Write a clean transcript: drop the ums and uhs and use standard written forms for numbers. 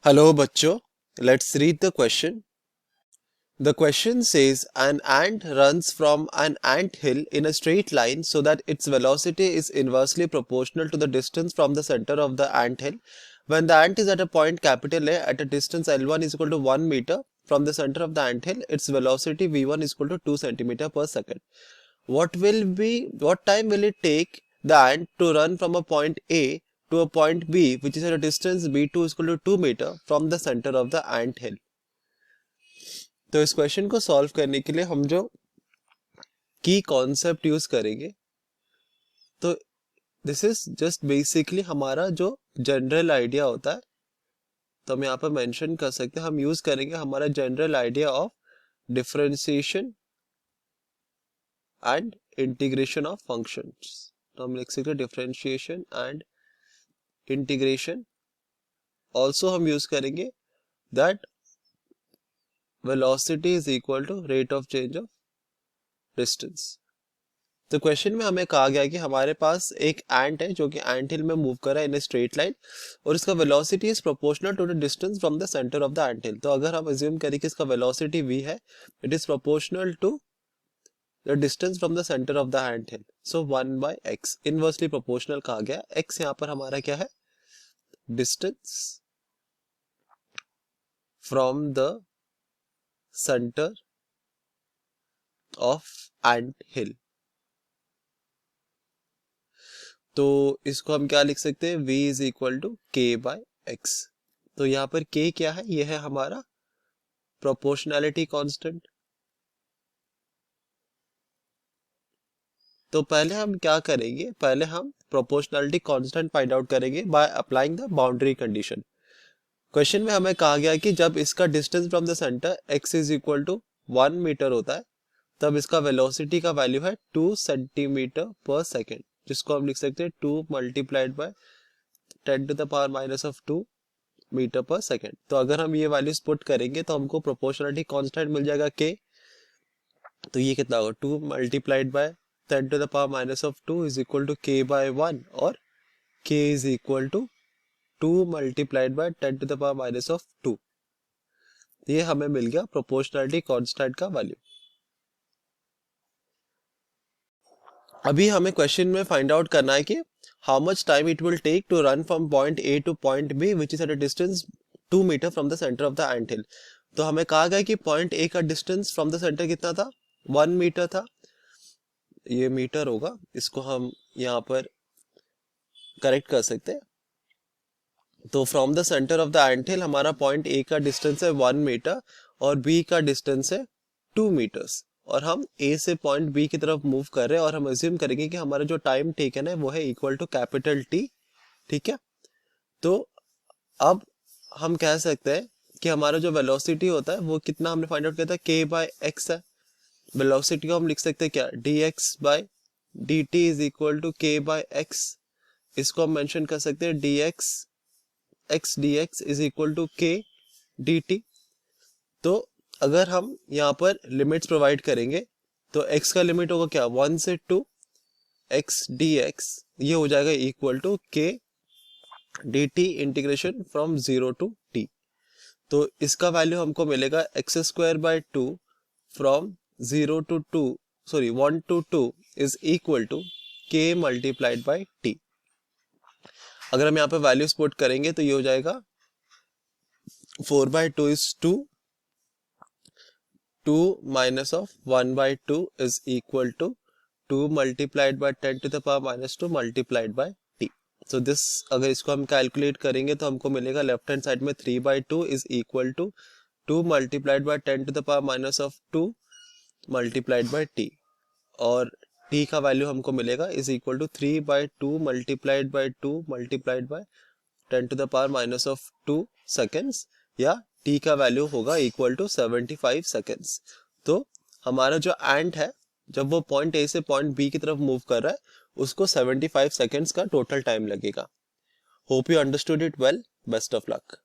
Hello, bachcho. Let's read the question. The question says an ant runs from an ant hill in a straight line so that its velocity is inversely proportional to the distance from the center of the ant hill. When the ant is at a point capital A at a distance L1 is equal to 1 meter from the center of the ant hill, its velocity V1 is equal to 2 centimeter per second. What time will it take the ant to run from a point A to a point B, which is at a distance B2 is equal to 2 meter from the center of the ant hill? तो इस question को solve करने के लिए हम जो की concept use करेंगे, तो दिस इज जस्ट बेसिकली हमारा जो जनरल आइडिया होता है, तो हम यहाँ पर मेंशन कर सकते हैं, हम यूज करेंगे हमारा general idea of differentiation and integration of functions. तो हम लिख सकते हैं डिफरेंशिएशन एंड इंटीग्रेशन. ऑल्सो हम यूज करेंगे that velocity is equal to rate of change of distance. तो क्वेश्चन में हमें कहा गया कि हमारे पास एक एंट है जो कि एंट हिल में मूव कर रहा है इन ए स्ट्रेट लाइन, और इसका velocity is proportional to the distance from the centre of the ant hill. तो अगर हम अज्यूम करें कि इसका वेलोसिटी v है, it is proportional to the distance from the centre of the ant hill. So 1/x inversely proportional कहा गया. x यहाँ पर हमारा क्या है? Distance from the centre of ant hill. तो इसको हम क्या लिख सकते हैं? v is equal to k/x. तो यहाँ पर k क्या है? यह है हमारा प्रोपोर्शनैलिटी कांस्टेंट. तो पहले हम क्या करेंगे? पहले हम प्रोपोर्शनैलिटी कांस्टेंट फाइंड आउट करेंगे by applying the boundary condition. Question में हमें कहा गया कि जब इसका distance from the centre x is equal to 1 metre होता है, तब इसका वेलोसिटी का वैल्यू है 2 सेंटीमीटर पर सेकेंड, जिसको हम लिख सकते हैं 2 मल्टीप्लाइड बाय 10⁻⁻² मीटर पर सेकेंड. तो अगर हम ये वैल्यूज पुट करेंगे तो हमको प्रोपोर्शनलिटी कांस्टेंट मिल जाएगा k. तो ये कितना होगा? 2 multiplied by 10⁻⁻² is equal to k/1, और k is equal to 2 multiplied by 10⁻⁻². ये हमें मिल गया प्रोपोर्शनलिटी कांस्टेंट का वैल्यू. अभी हमें क्वेश्चन में फाइंड आउट करना है कि how much time it will take to run from point A to point B which is at a distance 2 metre from the centre of the ant hill. तो हमें कहा गया कि पॉइंट ए का distance from the centre कितना था? 1 metre था. ये मीटर होगा, इसको हम यहाँ पर करेक्ट कर सकते हैं. तो from the centre of the ant hill हमारा पॉइंट ए का डिस्टेंस है 1 मीटर और बी का डिस्टेंस है 2 मीटर्स, और हम ए से पॉइंट बी की तरफ मूव कर रहे हैं, और हम अज्यूम करेंगे कि हमारा जो टाइम टेकन है वो है इक्वल टू कैपिटल टी. ठीक है. तो अब हम कह सकते हैं कि हमारा जो वेलोसिटी होता है वो कितना हमने फाइंड आउट किया था? k/x है. वेलोसिटी को हम लिख सकते हैं क्या? dx/dt is equal to k/x. इसको हम मेंशन कर सकते हैं x dx is equal to k dt. तो अगर हम यहाँ पर लिमिट्स प्रोवाइड करेंगे तो x का लिमिट होगा क्या? 1 से 2. x dx ये हो जाएगा equal to k dt integration from 0 to t. तो इसका वैल्यू हमको मिलेगा x²/2 from 0 to 2, sorry 1 to 2 is equal to k multiplied by t. अगर हम यहाँ पे वैल्यूज पुट करेंगे तो ये हो जाएगा 4/2 is 2, 2 minus of 1/2 is equal to 2 multiplied by 10⁻⁻² multiplied by t. So this, अगर इसको हम कैलकुलेट करेंगे तो हमको मिलेगा लेफ्ट हैंड साइड में 3/2 is equal to 2 multiplied by 10⁻⁻² multiplied by t, और t का वैल्यू हमको मिलेगा is equal to 3/2 multiplied by 2 multiplied by 10⁻⁻² seconds, या t का वैल्यू होगा इक्वल टू 75 सेकेंड्स. तो हमारा जो एंट है, जब वो पॉइंट ए से पॉइंट बी की तरफ मूव कर रहा है, उसको 75 सेकेंड्स का टोटल टाइम लगेगा. Hope you understood it well. Best of luck.